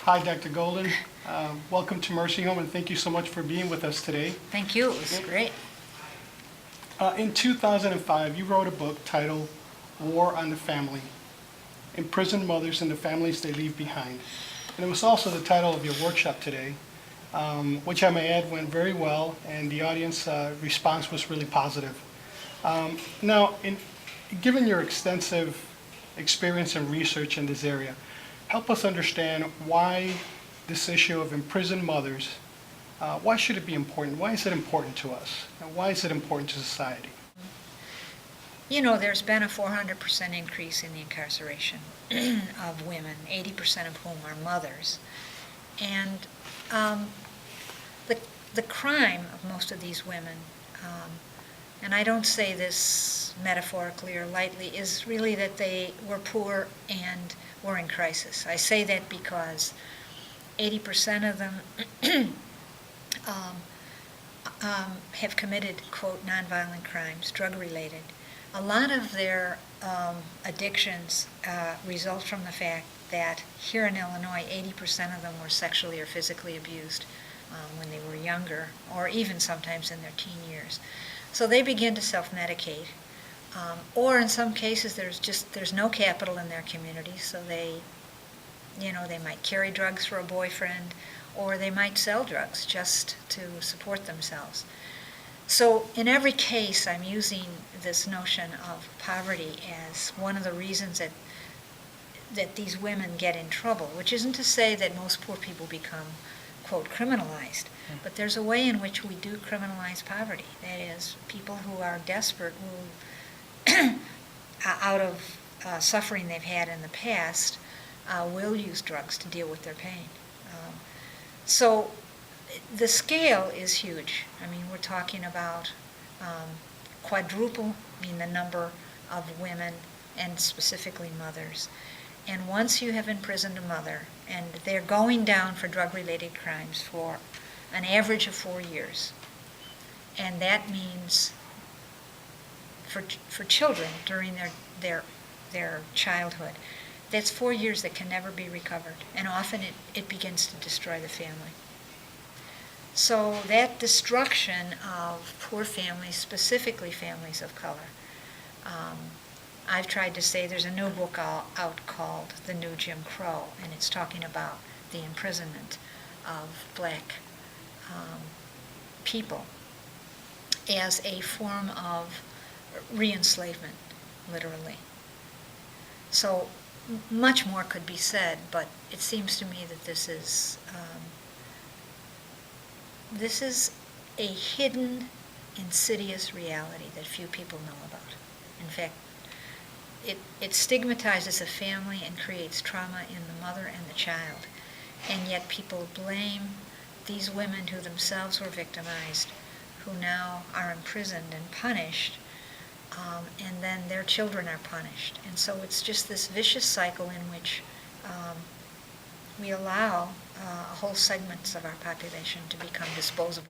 Hi, Dr. Golden. Welcome to Mercy Home, and thank you so much for being with us today. Thank you. It was great. In 2005, you wrote a book titled War on the Family, Imprisoned Mothers and the Families They Leave Behind. And it was also the title of your workshop today, which I may add went very well, and the audience response was really positive. Now, given your extensive experience and research in this area, help us understand why this issue of imprisoned mothers, why should it be important? Why is it important to us? And why is it important to society? You know, there's been a 400% increase in the incarceration of women, 80% of whom are mothers. And the crime of most of these women, and I don't say this metaphorically or lightly, is really that they were poor and were in crisis. I say that because 80% of them have committed, quote, nonviolent crimes, drug-related. A lot of their addictions result from the fact that here in Illinois, 80% of them were sexually or physically abused when they were younger, or even sometimes in their teen years. So they begin to self-medicate. Or in some cases, there's no capital in their community, so they might carry drugs for a boyfriend, or they might sell drugs just to support themselves. So in every case, I'm using this notion of poverty as one of the reasons that these women get in trouble, which isn't to say that most poor people become, quote, criminalized, but there's a way in which we do criminalize poverty. That is, people who are desperate will, out of suffering they've had in the past, will use drugs to deal with their pain. So the scale is huge. I mean, we're talking about quadruple the number of women, and specifically mothers. And once you have imprisoned a mother, and they're going down for drug-related crimes for an average of 4 years, and that means for children during their childhood, that's 4 years that can never be recovered, and often it begins to destroy the family. So that destruction of poor families, specifically families of color, I've tried to say there's a new book out called The New Jim Crow, and it's talking about the imprisonment of black people as a form of re-enslavement, literally. So much more could be said, but it seems to me that this is a hidden, insidious reality that few people know about. In fact, it stigmatizes a family and creates trauma in the mother and the child, and yet people blame these women who themselves were victimized, who now are imprisoned and punished, and then their children are punished. And so it's just this vicious cycle in which we allow whole segments of our population to become disposable.